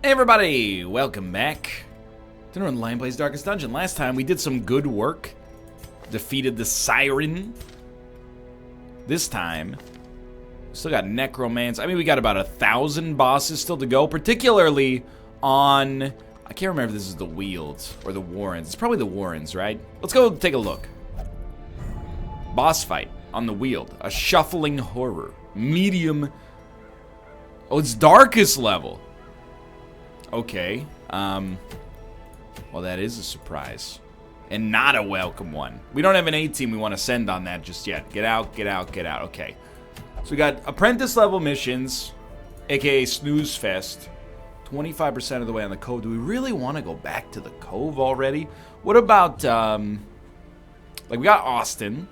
Hey everybody, welcome back to Northernlion Plays Darkest Dungeon. Last time we did some good work, defeated the Siren. This time, we still got Necromance. I mean, we got about 1,000 bosses still to go, particularly on, I can't remember if this is the Wields or the Warrens. It's probably the Warrens, right? Let's go take a look. Boss fight on the Wield, a shuffling horror, medium. Oh, it's darkest level. Okay, well that is a surprise. And not a welcome one. We don't have an A-team we want to send on that just yet. Get out, get out, get out. Okay. So we got apprentice level missions, aka snooze fest. 25% of the way on the cove. Do we really want to go back to the cove already? What about, like we got Austin.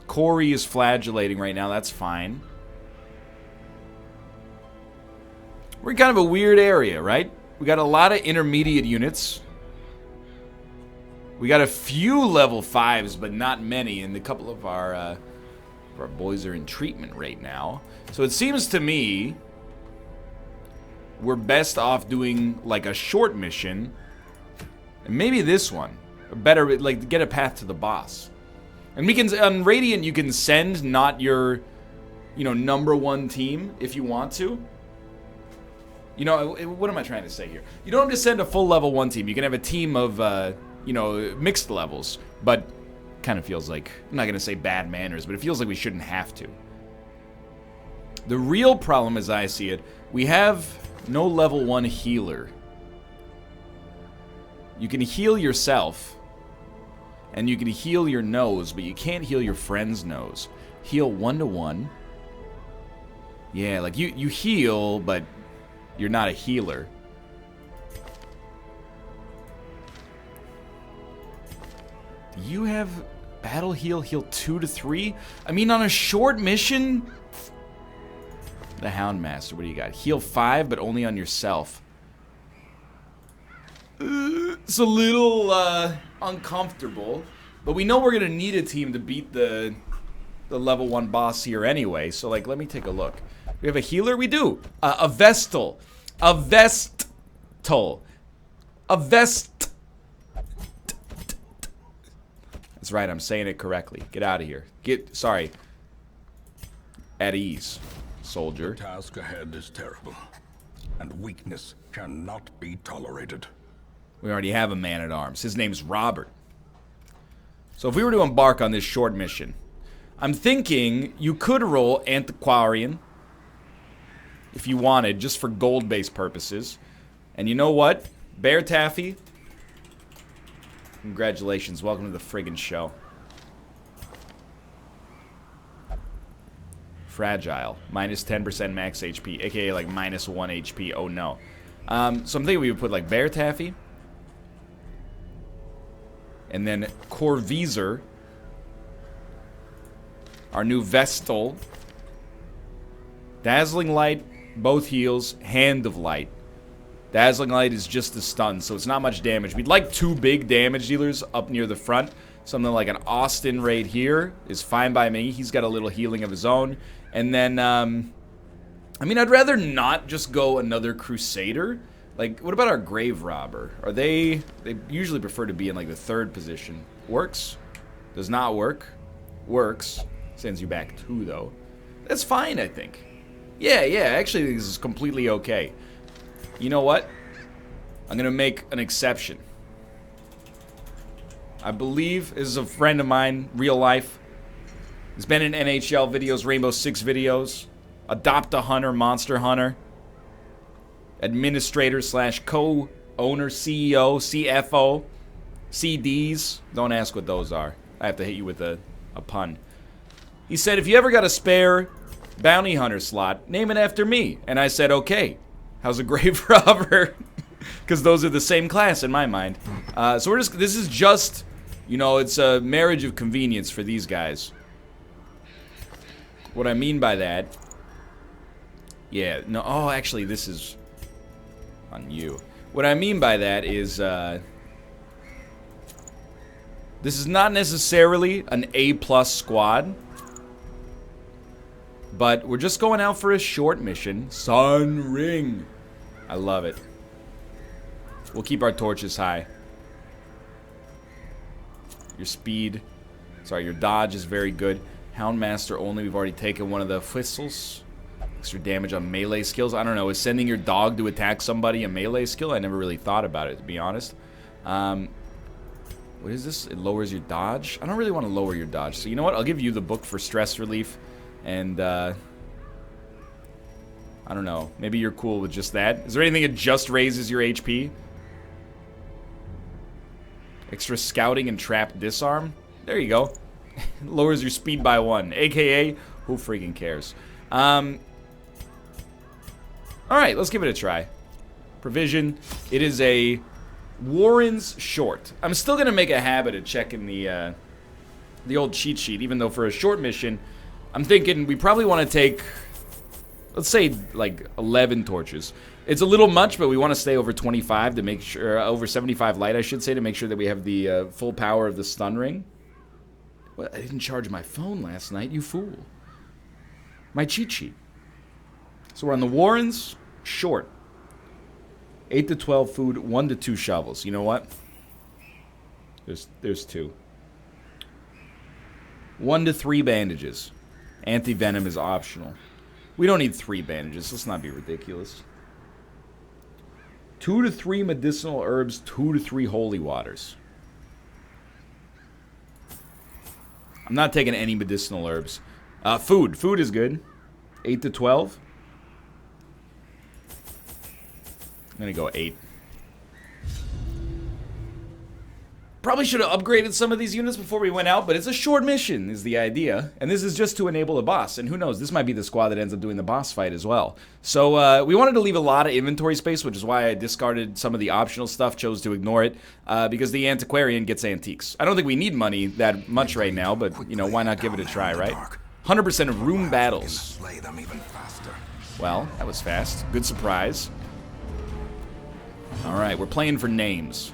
Corey is flagellating right now, that's fine. We're in kind of a weird area, right? We got a lot of intermediate units. We got a few level 5s, but not many, and a couple of our boys are in treatment right now. So it seems to me we're best off doing like a short mission, and maybe this one, or better, like to get a path to the boss. And we can on Radiant you can send not your, number one team if you want to. You know, what am I trying to say here? You don't have to send a full level 1 team. You can have a team of, mixed levels. But kind of feels like, I'm not going to say bad manners, but it feels like we shouldn't have to. The real problem as I see it, we have no level 1 healer. You can heal yourself, and you can heal your nose, but you can't heal your friend's nose. Heal 1-to-1. Yeah, like you heal, but you're not a healer. Do you have battle heal 2-to-3? I mean, on a short mission? The Houndmaster, what do you got? Heal 5, but only on yourself. It's a little uncomfortable, but we know we're gonna need a team to beat the level 1 boss here anyway. So, like, let me take a look. We have a healer? We do. A Vestal. A Vestal. A Vest. That's right, I'm saying it correctly. Get out of here. Sorry. At ease, soldier. The task ahead is terrible, and weakness cannot be tolerated. We already have a man-at-arms. His name's Robert. So if we were to embark on this short mission, I'm thinking you could roll Antiquarian if you wanted, just for gold-based purposes. And you know what? Bear Taffy, congratulations. Welcome to the friggin' show. Fragile. Minus 10% max HP, aka like minus 1 HP. Oh no. So I'm thinking we would put like Bear Taffy. And then Corvisor. Our new Vestal. Dazzling Light. Both heals, Hand of Light. Dazzling Light is just a stun, so it's not much damage. We'd like 2 big damage dealers up near the front. Something like an Austin right here is fine by me. He's got a little healing of his own. And then, I mean, I'd rather not just go another Crusader. Like, what about our Grave Robber? They usually prefer to be in, like, the 3rd position. Works. Does not work. Works. Sends you back 2, though. That's fine, I think. Yeah, actually this is completely okay. You know what? I'm gonna make an exception. I believe this is a friend of mine, real life. He's been in NHL videos, Rainbow Six videos, Adopt a Hunter, Monster Hunter, administrator / co-owner, CEO, CFO, CDs. Don't ask what those are. I have to hit you with a pun. He said, if you ever got a spare bounty hunter slot, name it after me. And I said, okay. How's a grave robber? Because those are the same class in my mind. So this is just, it's a marriage of convenience for these guys. What I mean by that, actually this is on you. What I mean by that is, this is not necessarily an A+ squad. But we're just going out for a short mission. Sun Ring. I love it. We'll keep our torches high. Your speed, sorry, your dodge is very good. Houndmaster only, we've already taken one of the whistles. Extra damage on melee skills. I don't know, is sending your dog to attack somebody a melee skill? I never really thought about it, to be honest. What is this? It lowers your dodge? I don't really want to lower your dodge. So you know what? I'll give you the book for stress relief. And, I don't know. Maybe you're cool with just that. Is there anything that just raises your HP? Extra scouting and trap disarm. There you go. Lowers your speed by 1. AKA, who freaking cares? Alright, let's give it a try. Provision. It is a Warren's short. I'm still gonna make a habit of checking the old cheat sheet, even though for a short mission, I'm thinking we probably want to take, let's say, like 11 torches. It's a little much, but we want to stay over 25 to make sure, over 75 light, I should say, to make sure that we have the full power of the stun ring. Well, I didn't charge my phone last night, you fool. My cheat sheet. So we're on the Warrens, short. 8 to 12 food, 1 to 2 shovels. You know what? There's 2. 1 to 3 bandages. Anti-venom is optional. We don't need 3 bandages. Let's not be ridiculous. 2 to 3 medicinal herbs, 2 to 3 holy waters. I'm not taking any medicinal herbs. Food. Food is good. 8 to 12. I'm gonna go 8. Probably should have upgraded some of these units before we went out, but it's a short mission, is the idea. And this is just to enable the boss. And who knows, this might be the squad that ends up doing the boss fight as well. So, we wanted to leave a lot of inventory space, which is why I discarded some of the optional stuff, chose to ignore it, because the antiquarian gets antiques. I don't think we need money that much right now, but, you know, why not give it a try, right? 100% of room battles. Well, that was fast. Good surprise. Alright, we're playing for names.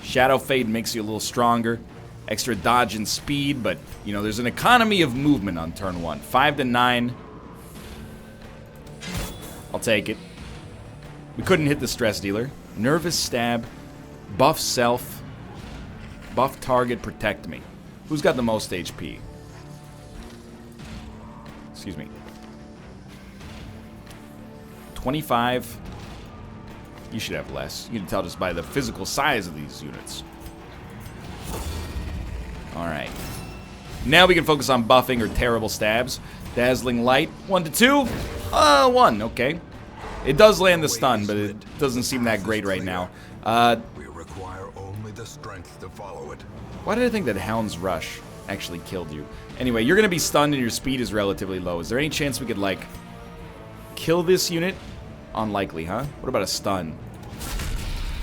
Shadow Fade makes you a little stronger. Extra dodge and speed, but, you know, there's an economy of movement on turn 1. 5 to 9. I'll take it. We couldn't hit the stress dealer. Nervous stab. Buff self. Buff target, protect me. Who's got the most HP? Excuse me. 25. You should have less. You can tell just by the physical size of these units. Alright. Now we can focus on buffing or terrible stabs. Dazzling light. 1 to 2. 1. Okay. It does land the stun, but it doesn't seem that great right now. We require only the strength to follow it. Why did I think that Hound's Rush actually killed you? Anyway, you're going to be stunned and your speed is relatively low. Is there any chance we could, like, kill this unit? Unlikely, huh? What about a stun?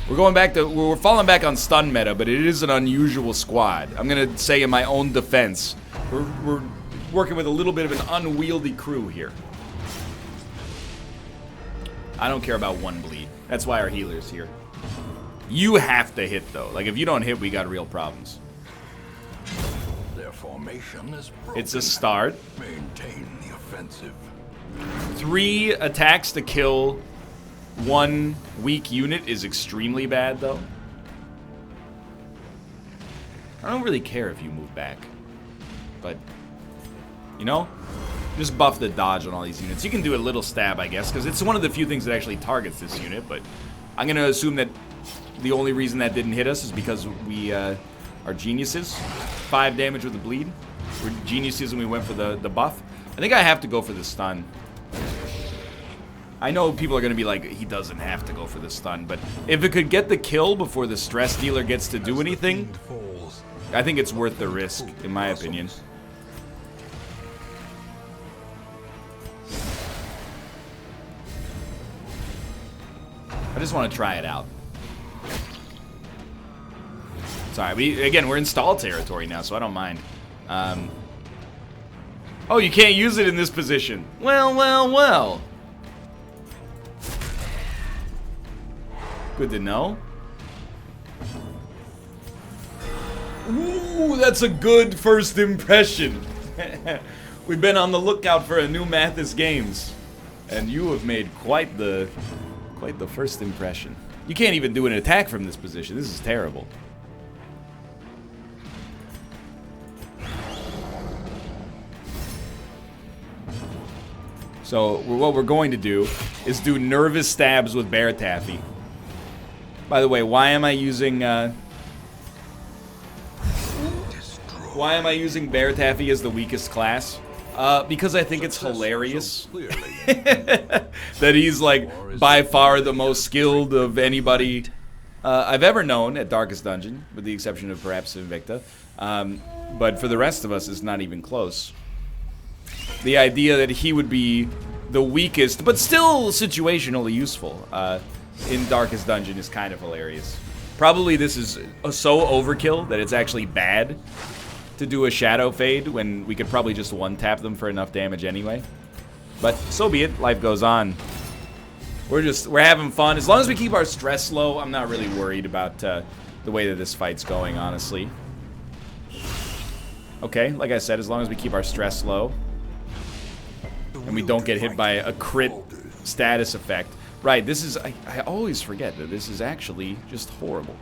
We're falling back on stun meta, but it is an unusual squad. I'm gonna say in my own defense, we're working with a little bit of an unwieldy crew here. I don't care about 1 bleed. That's why our healer's here. You have to hit though. Like if you don't hit, we got real problems. Their formation is broken. It's a start. Maintain the offensive. 3 attacks to kill 1 weak unit is extremely bad, though. I don't really care if you move back. But, you know, just buff the dodge on all these units. You can do a little stab, I guess, because it's one of the few things that actually targets this unit. But I'm going to assume that the only reason that didn't hit us is because we are geniuses. 5 damage with the bleed. We're geniuses and we went for the buff. I think I have to go for the stun. I know people are going to be like, he doesn't have to go for the stun, but if it could get the kill before the stress dealer gets to do anything, I think it's worth the risk, in my opinion. I just want to try it out. Sorry, we're in stall territory now, so I don't mind. Oh, you can't use it in this position. Well. Good to know. Ooh, that's a good first impression. We've been on the lookout for a new Mathis Games. And you have made quite the Quite the first impression. You can't even do an attack from this position. This is terrible. So what we're going to do is do nervous stabs with bear taffy. By the way, why am I using bear taffy as the weakest class? Because I think it's hilarious that he's like by far the most skilled of anybody I've ever known at Darkest Dungeon, with the exception of perhaps Invicta. But for the rest of us, it's not even close. The idea that he would be the weakest, but still situationally useful, in Darkest Dungeon is kind of hilarious. Probably this is so overkill that it's actually bad to do a Shadow Fade when we could probably just one-tap them for enough damage anyway. But so be it, life goes on. We're having fun. As long as we keep our stress low, I'm not really worried about the way that this fight's going, honestly. Okay, like I said, as long as we keep our stress low and we don't get hit by a crit status effect. Right, this is, I always forget that this is actually just horrible.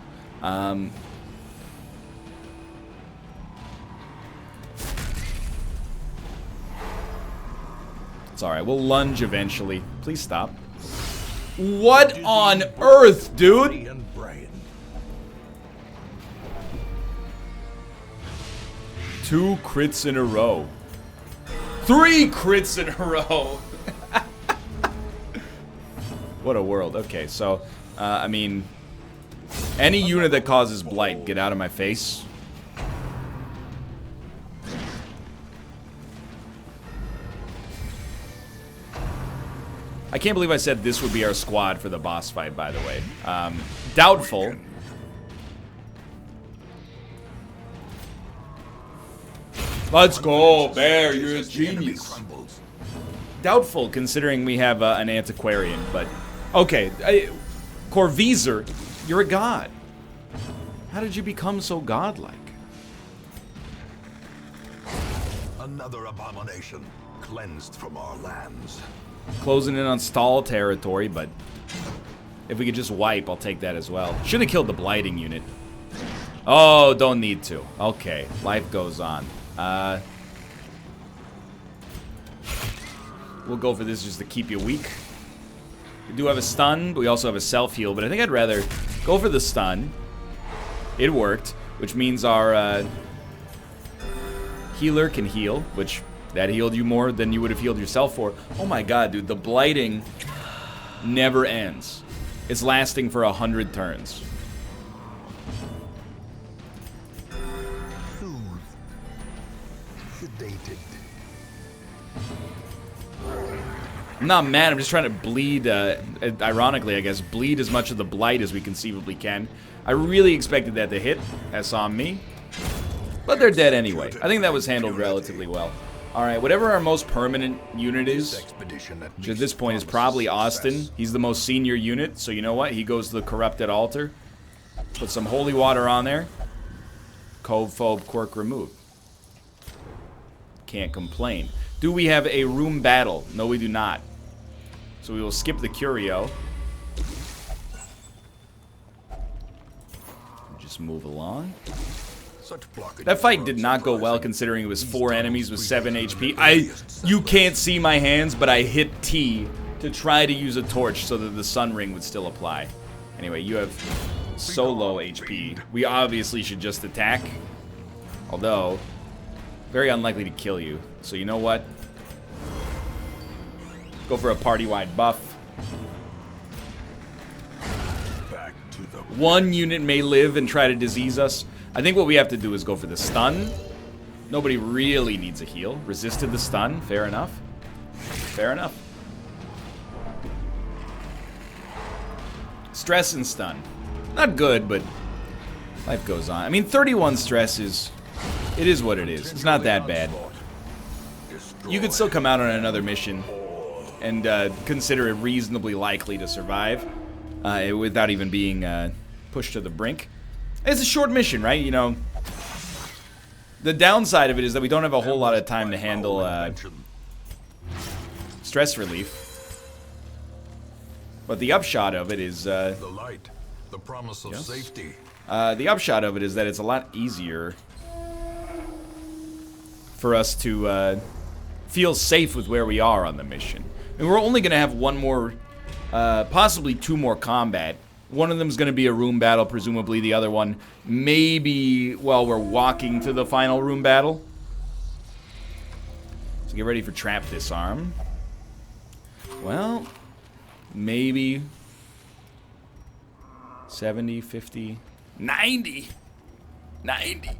It's alright, we'll lunge eventually. Please stop. What on earth, dude? 2 crits in a row. 3 crits in a row. What a world. Okay, so, I mean, any unit that causes blight, get out of my face. I can't believe I said this would be our squad for the boss fight, by the way. Doubtful. Let's go, Bear, you're a genius. Doubtful, considering we have an antiquarian, but... Okay, Corviser, you're a god. How did you become so godlike? Another abomination cleansed from our lands. Closing in on stall territory, but if we could just wipe, I'll take that as well. Should have killed the blighting unit. Oh, don't need to. Okay, life goes on. We'll go for this just to keep you weak. We do have a stun, but we also have a self-heal, but I think I'd rather go for the stun. It worked, which means our healer can heal, which that healed you more than you would have healed yourself for. Oh my god, dude, the blighting never ends. It's lasting for 100 turns. Sedated. I'm not mad, I'm just trying to bleed, ironically, I guess, bleed as much of the blight as we conceivably can. I really expected that to hit, that's on me. But they're dead anyway. I think that was handled relatively well. Alright, whatever our most permanent unit is, which at this point is probably Austin. He's the most senior unit, so you know what? He goes to the Corrupted Altar. Put some holy water on there. Cove Phobe quirk removed. Can't complain. Do we have a room battle? No, we do not. So we will skip the curio. Just move along. That fight did not go well considering it was 4 enemies with 7 HP. You can't see my hands, but I hit T to try to use a torch so that the sun ring would still apply. Anyway, you have so low HP. We obviously should just attack. Although, very unlikely to kill you. So you know what? Go for a party-wide buff. One unit may live and try to disease us. I think what we have to do is go for the stun. Nobody really needs a heal. Resisted the stun. Fair enough. Fair enough. Stress and stun. Not good, but life goes on. I mean, 31 stress is... It is what it is. It's not that bad. You could still come out on another mission and consider it reasonably likely to survive without even being pushed to the brink. It's a short mission, right? You know, the downside of it is that we don't have a whole lot of time to handle stress relief. But the upshot of it is, The light, the promise of Yes. safety. the upshot of it is that it's a lot easier for us to feel safe with where we are on the mission. And we're only going to have one more, possibly 2 more combat. One of them is going to be a room battle, presumably. The other one, maybe while we're walking to the final room battle. So get ready for trap disarm. Well, maybe 70, 50, 90. 90.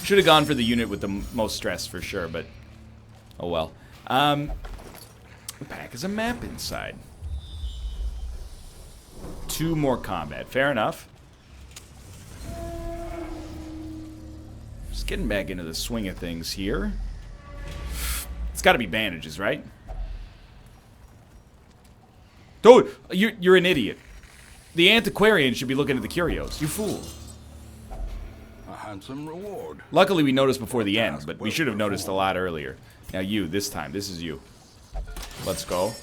Should have gone for the unit with the most stress for sure, but oh well. The pack is a map inside. 2 more combat. Fair enough. Just getting back into the swing of things here. It's got to be bandages, right? Dude, you're an idiot. The antiquarian should be looking at the curios. You fool. A handsome reward. Luckily, we noticed before the end, but we should have noticed a lot earlier. Now you, this time. This is you. Let's go.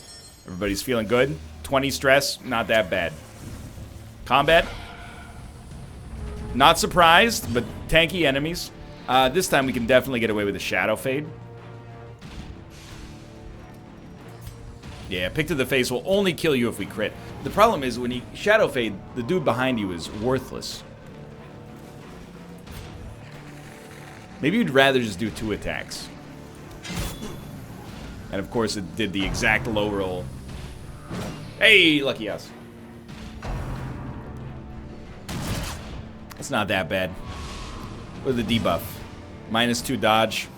Everybody's feeling good. 20 stress, not that bad. Combat. Not surprised, but tanky enemies. This time we can definitely get away with a Shadow Fade. Yeah, Pick to the Face will only kill you if we crit. The problem is when you Shadow Fade, the dude behind you is worthless. Maybe you'd rather just do 2 attacks. And of course it did the exact low roll. Hey, lucky us. It's not that bad. With the debuff. -2 dodge.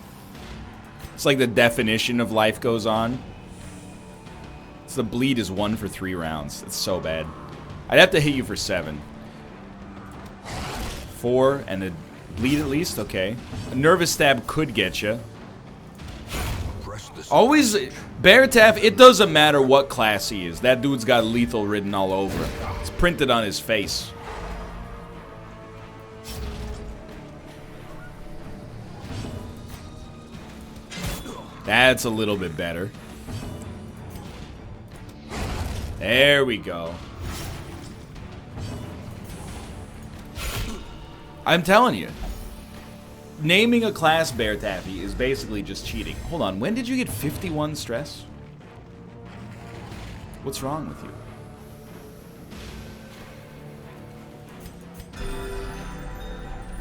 It's like the definition of life goes on. So the bleed is 1 for 3 rounds. It's so bad. I'd have to hit you for 7. 4 and a bleed at least? Okay. A nervous stab could get you. Always, Beartaff, it doesn't matter what class he is. That dude's got lethal written all over him. It's printed on his face. That's a little bit better. There we go. I'm telling you. Naming a class Bear Taffy is basically just cheating. Hold on, when did you get 51 stress? What's wrong with you?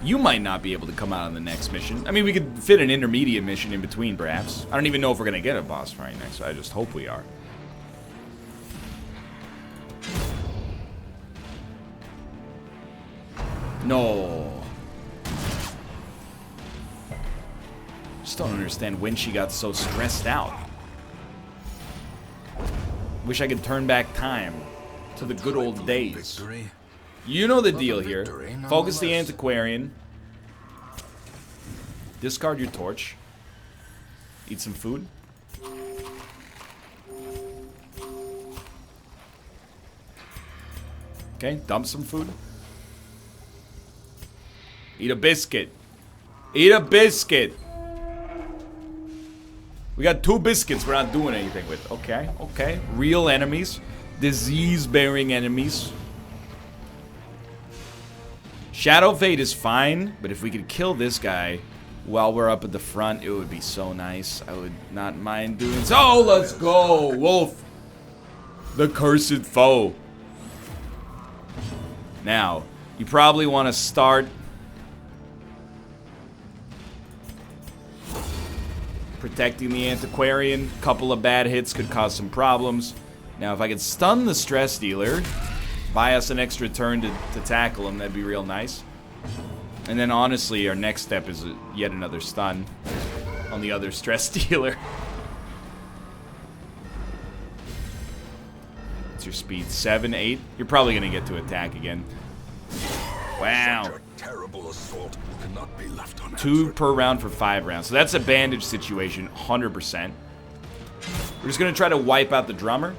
You might not be able to come out on the next mission. I mean, we could fit an intermediate mission in between, perhaps. I don't even know if we're going to get a boss fight next. I just hope we are. No. Just don't understand when she got so stressed out. Wish I could turn back time to the good old days. You know the deal here. Focus the antiquarian. Discard your torch. Eat some food. Okay, dump some food. Eat a biscuit. Eat a biscuit. We got 2 biscuits we're not doing anything with. Okay, okay. Real enemies. Disease-bearing enemies. Shadow Fade is fine, but if we could kill this guy while we're up at the front, it would be so nice. I would not mind doing so. Oh, let's go, Wolf. The cursed foe. Now, you probably want to start protecting the antiquarian. Couple of bad hits could cause some problems. Now, if I could stun the stress dealer, buy us an extra turn to tackle him, that'd be real nice. And then, honestly, our next step is yet another stun on the other stress dealer. What's your speed? 7, 8? You're probably going to get to attack again. Wow. Such a terrible assault cannot be left unanswered. 2 per round for 5 rounds. So that's a bandage situation, 100%. We're just going to try to wipe out the drummer.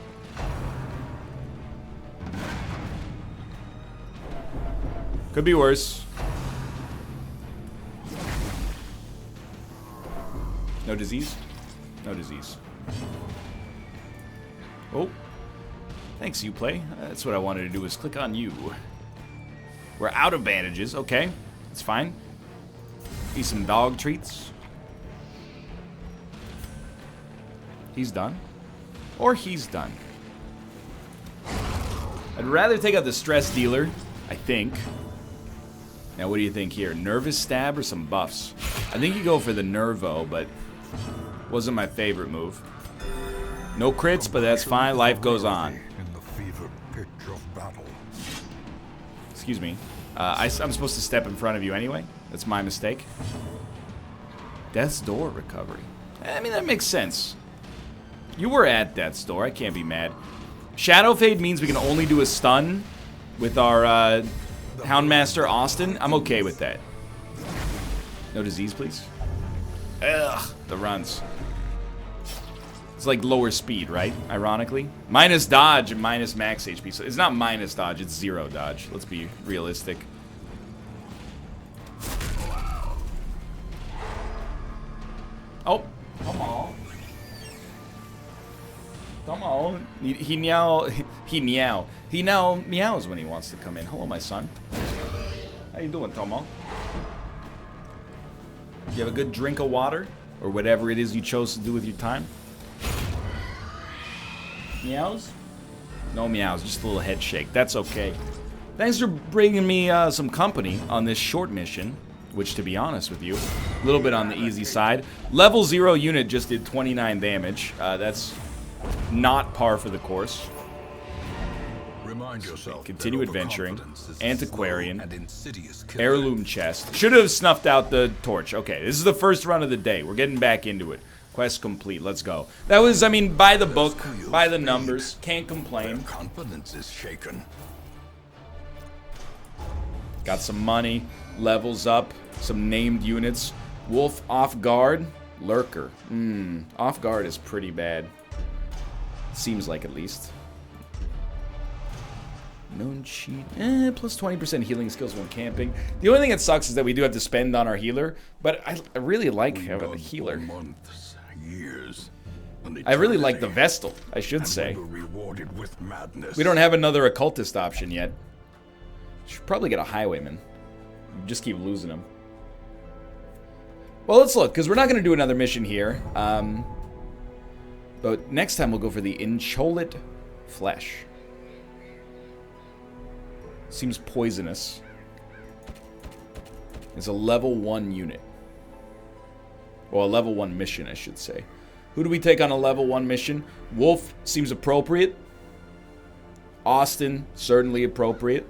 Could be worse. No disease? No disease. Oh. Thanks, Uplay. That's what I wanted to do, was click on you. We're out of bandages. Okay, it's fine. Eat some dog treats. He's done. Or he's done. I'd rather take out the stress dealer, I think. Now, what do you think here? Nervous stab or some buffs? I think you go for the Nervo, but wasn't my favorite move. No crits, but that's fine. Life goes on. In the fever pitch of battle. Excuse me. I'm supposed to step in front of you anyway. That's my mistake. Death's Door recovery. I mean, that makes sense. You were at Death's Door. I can't be mad. Shadow Fade means we can only do a stun with our Houndmaster Austin. I'm okay with that. No disease, please. Ugh, the runs. It's like lower speed, right? Ironically. Minus dodge and minus max HP. So it's not minus dodge, it's 0 dodge. Let's be realistic. Oh, come on. Come on. He now meows when he wants to come in. Hello, my son. How you doing, Tomo? You have a good drink of water? Or whatever it is you chose to do with your time? Meows? No meows, just a little head shake. That's okay. Thanks for bringing me some company on this short mission, which, to be honest with you, a little bit on the easy side. Level 0 unit just did 29 damage. That's not par for the course. Remind yourself. Continue adventuring. Antiquarian. Heirloom chest. Should have snuffed out the torch. Okay, this is the first run of the day. We're getting back into it. Quest complete. Let's go. That was, I mean, by the book, by the numbers. Can't complain. Confidence is shaken. Got some money. Levels up. Some named units. Wolf off guard. Lurker. Off guard is pretty bad. Seems like, at least. Known cheat. Plus 20% healing skills when camping. The only thing that sucks is that we do have to spend on our healer. But I really like having a healer. Months, years, I really like the Vestal, I should say. Rewarded with madness. We don't have another occultist option yet. Should probably get a highwayman. Just keep losing them. Well, let's look, because we're not going to do another mission here. But next time we'll go for the Inchoate Flesh. Seems poisonous. It's a level 1 unit. Well, a level 1 mission, I should say. Who do we take on a level 1 mission? Wolf seems appropriate. Austin, certainly appropriate.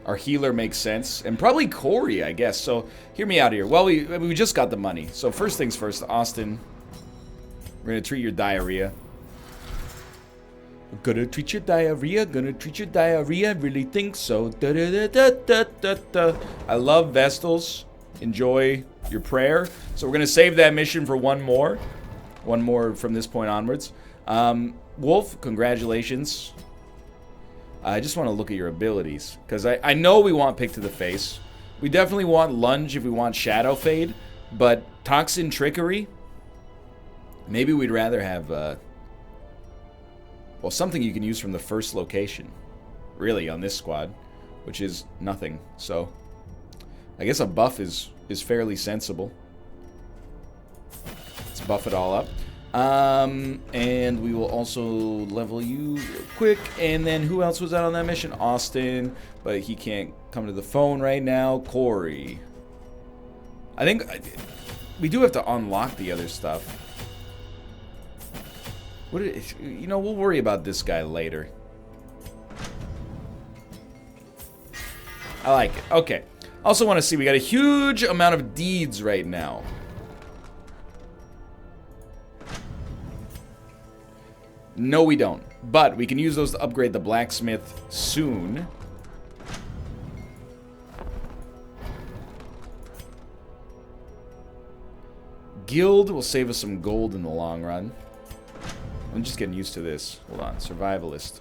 Our healer makes sense. And probably Corey, I guess. So, hear me out here. Well, we just got the money. So, first things first, Austin. We're going to treat your diarrhea. Gonna treat your diarrhea, gonna treat your diarrhea, really think so. Da, da, da, da, da, da. I love Vestals. Enjoy your prayer. So we're gonna save that mission for one more. One more from this point onwards. Wolf, congratulations. I just want to look at your abilities. Because I know we want Pick to the Face. We definitely want Lunge if we want Shadow Fade. But Toxin Trickery? Maybe we'd rather have... well, something you can use from the first location, really, on this squad, which is nothing. So, I guess a buff is fairly sensible. Let's buff it all up. And we will also level you real quick. And then who else was out on that mission? Austin, but he can't come to the phone right now. Corey. I think we do have to unlock the other stuff. You know, we'll worry about this guy later. I like it. Okay. Also want to see, we got a huge amount of deeds right now. No, we don't. But we can use those to upgrade the blacksmith soon. Guild will save us some gold in the long run. I'm just getting used to this. Hold on. Survivalist.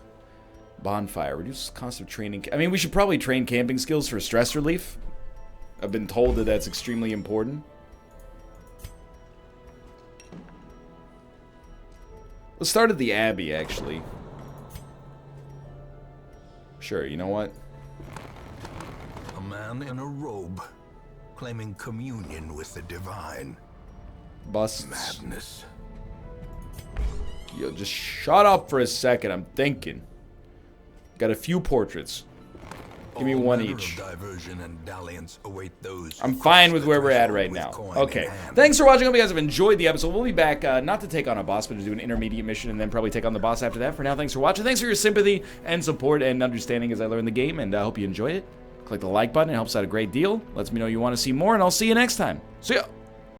Bonfire. Reduce cost of training. I mean, we should probably train camping skills for stress relief. I've been told that that's extremely important. Let's start at the Abbey, actually. Sure, you know what? A man in a robe, claiming communion with the divine. Busts. Madness. Yo, just shut up for a second. I'm thinking. Got a few portraits. Give me one each. Diversion and dalliance await those I'm fine with where we're at right now. Okay. Thanks for watching. Hope you guys have enjoyed the episode. We'll be back, not to take on a boss, but to do an intermediate mission and then probably take on the boss after that. For now, thanks for watching. Thanks for your sympathy and support and understanding as I learn the game, and I hope you enjoy it. Click the like button. It helps out a great deal. Lets me know you want to see more, and I'll see you next time. See ya!